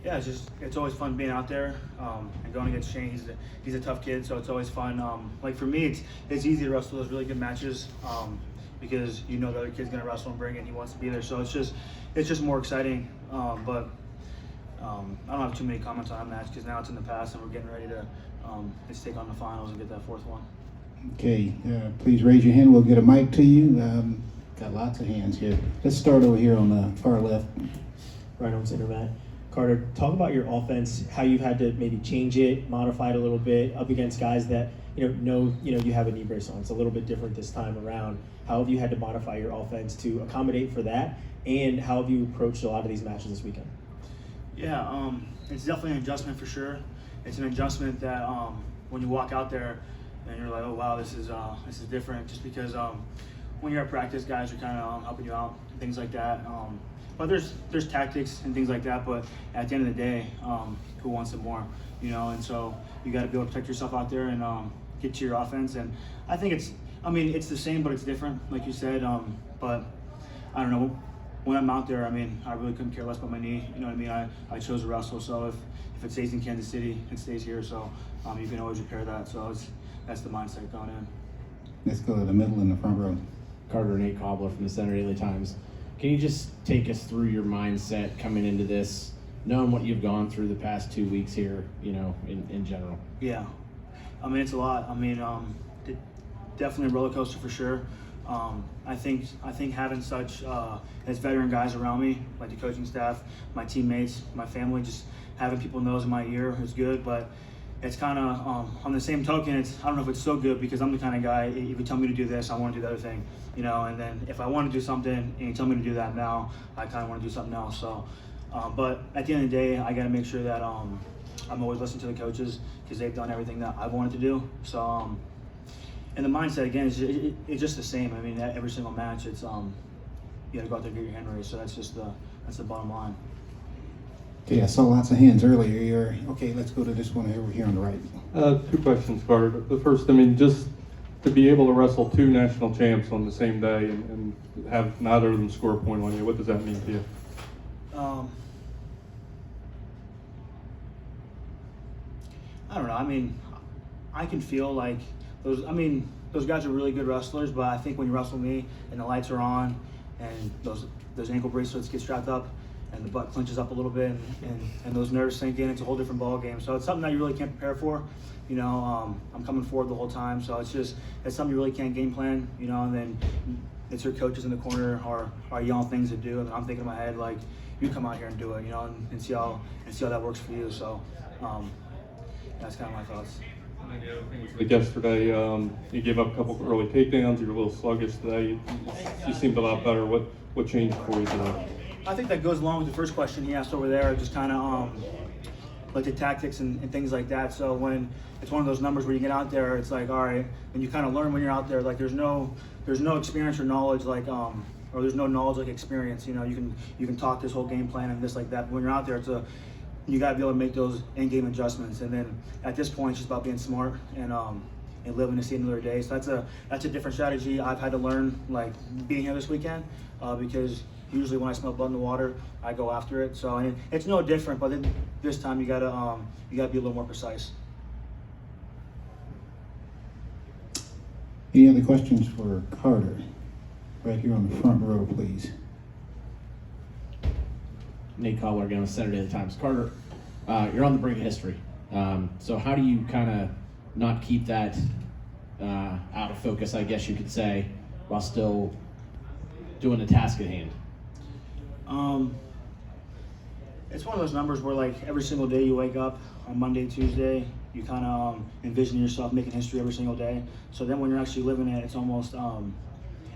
Yeah, it's always fun being out there and going against Shane. He's a tough kid, so it's always fun. Like for me, it's easy to wrestle those really good matches because you know the other kid's gonna wrestle and bring it, and he wants to be there. So it's just more exciting. But I don't have too many comments on that match because now it's in the past and we're getting ready to let's take on the finals and get that fourth one. Okay, please raise your hand. We'll get a mic to you. Got lots of hands here. Let's start over here on the far left. Right on center, Matt. Carter, talk about your offense, how you've had to maybe change it, modify it a little bit up against guys that you have a knee brace on. It's a little bit different this time around. How have you had to modify your offense to accommodate for that, and how have you approached a lot of these matches this weekend? Yeah, it's definitely an adjustment for sure. It's an adjustment that when you walk out there and you're like, oh wow, this is different. Just because when you're at practice, guys are kind of helping you out and things like that. But there's tactics and things like that. But at the end of the day, who wants it more? And so you got to be able to protect yourself out there and get to your offense. And I think it's the same, but it's different, like you said. But I don't know. When I'm out there, I really couldn't care less about my knee. You know what I mean? I chose to wrestle, so if it stays in Kansas City, it stays here. So you can always repair that. So that's the mindset going in. Let's go to the middle in the front row. Carter, Nate Cobbler from the Center Daily Times. Can you just take us through your mindset coming into this, knowing what you've gone through the past 2 weeks here, in general? Yeah, it's a lot. Definitely a roller coaster for sure. I think having such as veteran guys around me, like the coaching staff, my teammates, my family, just having people nose in my ear is good. But it's kind of on the same token, I don't know if it's so good because I'm the kind of guy. If you tell me to do this, I want to do the other thing, And then if I want to do something and you tell me to do that now, I kind of want to do something else. So, but at the end of the day, I got to make sure that I'm always listening to the coaches because they've done everything that I wanted to do. So. And the mindset again it's just the same. Every single match, it's you got to go out there and get your hand raised. So that's the bottom line. Okay, I saw lots of hands earlier. Okay, let's go to this one over here on the right. Two questions, Carter. The first, just to be able to wrestle two national champs on the same day and have neither of them score a point on you, what does that mean to you? I don't know. I can feel like those guys are really good wrestlers, but I think when you wrestle me and the lights are on and those ankle bracelets get strapped up and the butt clenches up a little bit and those nerves sink in, it's a whole different ball game. So it's something that you really can't prepare for. I'm coming forward the whole time, so it's something you really can't game plan. And then it's your coaches in the corner are yelling things to do, and I'm thinking in my head like, you come out here and do it, and see how that works for you. So that's kind of my thoughts. And the other thing was like yesterday, you gave up a couple of early takedowns. You're a little sluggish today. You seemed a lot better. What changed for you today? I think that goes along with the first question he asked over there, just kind of like the tactics and things like that. So when it's one of those numbers where you get out there, it's like, all right, and you kind of learn when you're out there. Like there's no experience or knowledge like or there's no knowledge like experience. You can talk this whole game plan and this like that. But when you're out there, you got to be able to make those in-game adjustments, and then at this point, it's just about being smart and living to see another day. So that's a different strategy I've had to learn, like being here this weekend, because usually when I smell blood in the water, I go after it. So it's no different, but then this time you gotta be a little more precise. Any other questions for Carter? Right here on the front row, please. Nate Cobbler again with Center Daily Times. Carter, you're on the brink of history. So how do you kind of not keep that out of focus, I guess you could say, while still doing the task at hand? It's one of those numbers where like every single day you wake up on Monday, Tuesday, you kind of envision yourself making history every single day. So then when you're actually living it, it's almost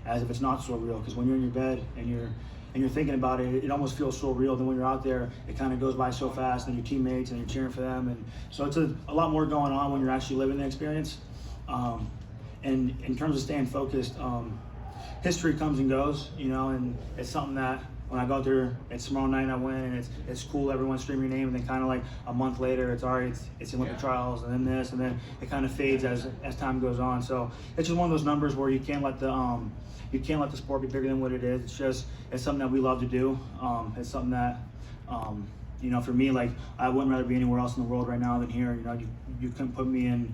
as if it's not so real, because when you're in your bed and you're thinking about it, it almost feels so real. Then when you're out there, it kind of goes by so fast, and your teammates and you're cheering for them, and so it's a lot more going on when you're actually living the experience. And in terms of staying focused, history comes and goes, and it's something that when I go out there, it's tomorrow night and I win, and it's cool, everyone's screaming your name, and then kind of like a month later, it's all right, it's Olympic trials, and then this, and then it kind of fades as time goes on. So it's just one of those numbers where you can't let the sport be bigger than what it is. It's something that we love to do. It's something that for me, like, I wouldn't rather be anywhere else in the world right now than here. You couldn't put me in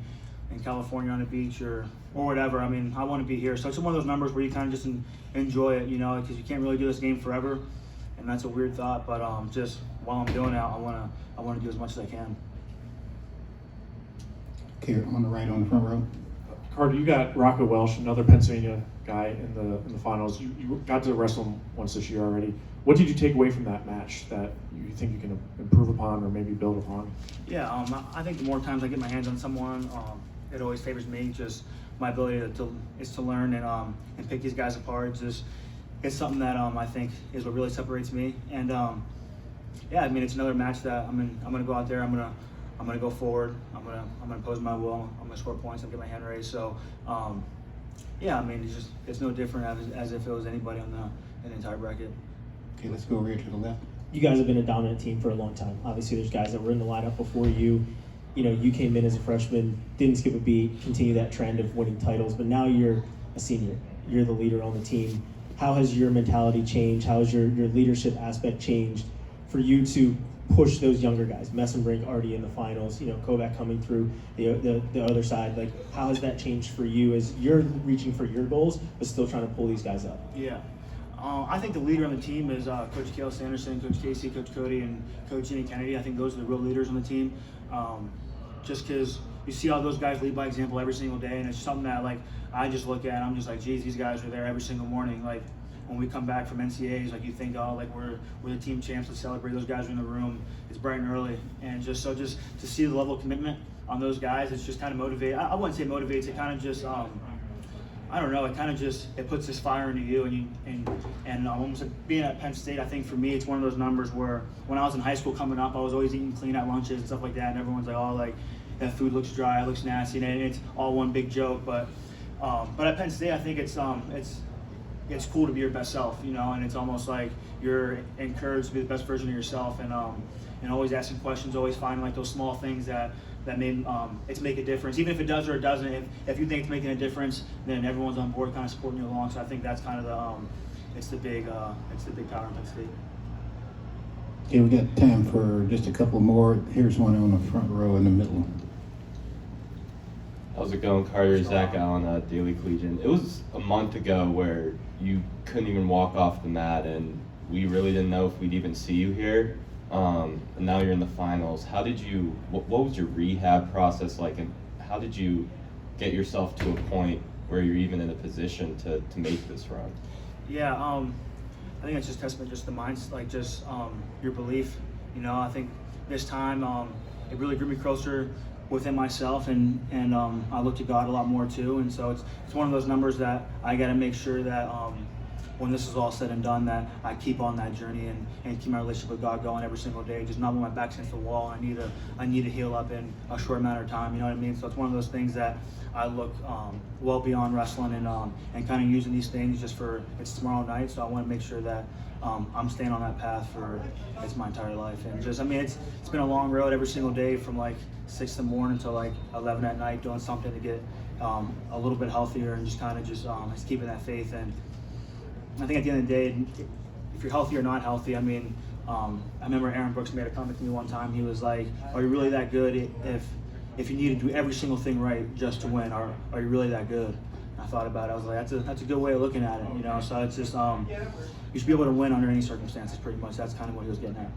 California on a beach or whatever. I mean, I want to be here. So it's one of those numbers where you kind of just enjoy it, because you can't really do this game forever, and that's a weird thought. But just while I'm doing it, I want to do as much as I can. Okay, on the right on the front row. Carter, you got Rocco Welsh, another Pennsylvania guy in the finals. You got to wrestle him once this year already. What did you take away from that match that you think you can improve upon or maybe build upon? Yeah, I think the more times I get my hands on someone, it always favors me. Just my ability to learn and pick these guys apart. It's something that I think is what really separates me. And yeah, I mean, it's another match that I'm gonna go out there. I'm gonna go forward. I'm gonna impose my will. I'm gonna score points. I'm gonna get my hand raised. So yeah, I mean, it's no different as if it was anybody in the entire bracket. Okay, let's go over here to the left. You guys have been a dominant team for a long time. Obviously, there's guys that were in the lineup before you. You came in as a freshman, didn't skip a beat, continue that trend of winning titles, but now you're a senior. You're the leader on the team. How has your mentality changed? How has your leadership aspect changed for you to push those younger guys? Messenbrink already in the finals, Kovac coming through the other side. Like, how has that changed for you as you're reaching for your goals, but still trying to pull these guys up? Yeah. I think the leader on the team is Coach Cale Sanderson, Coach Casey, Coach Cody, and Coach Jenny Kennedy. I think those are the real leaders on the team. Just because you see all those guys lead by example every single day, and it's something that, like, I just look at and I'm just like, geez, these guys are there every single morning. Like, when we come back from NCAAs, like, you think, oh, like, we're the team champs, let's celebrate. Those guys are in the room. It's bright and early, and just to see the level of commitment on those guys, it's just kind of motivates. I wouldn't say motivates. It kind of just I don't know. It kind of it puts this fire into you, and almost like being at Penn State. I think for me, it's one of those numbers where when I was in high school coming up, I was always eating clean at lunches and stuff like that, and everyone's like, oh, like, that food looks dry, it looks nasty, and it's all one big joke. But at Penn State, I think it's cool to be your best self, and it's almost like you're encouraged to be the best version of yourself, and always asking questions, always finding like those small things that may it's make a difference, even if it does or it doesn't. If you think it's making a difference, then everyone's on board, kind of supporting you along. So I think that's kind of it's the big power in Penn State. Okay, we got time for just a couple more. Here's one on the front row in the middle. How's it going, Carter? Zach Allen, Daily Collegian. It was a month ago where you couldn't even walk off the mat, and we really didn't know if we'd even see you here. And now you're in the finals. What was your rehab process like, and how did you get yourself to a point where you're even in a position to make this run? Yeah, I think it's just testament just the mindset, like just your belief. I think this time it really drew me closer within myself, and I look to God a lot more too. And so it's one of those numbers that I got to make sure that when this is all said and done, that I keep on that journey and keep my relationship with God going every single day. Just not when my back's against the wall. I need to heal up in a short amount of time. You know what I mean? So it's one of those things that I look well beyond wrestling and kind of using these things just for it's tomorrow night. So I want to make sure that I'm staying on that path for it's my entire life. And just it's been a long road every single day from like 6 in the morning until like 11 at night, doing something to get a little bit healthier and just kind of just keeping that faith. And I think at the end of the day, if you're healthy or not healthy, I mean, I remember Aaron Brooks made a comment to me one time. He was like, "Are you really that good if you need to do every single thing right just to win? Are you really that good?" And I thought about it. I was like, "That's a good way of looking at it, So it's just you should be able to win under any circumstances. Pretty much, that's kind of what he was getting at."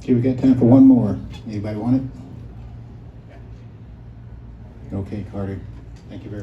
Okay, we got time for one more. Anybody want it? Okay, Carter. Thank you very much.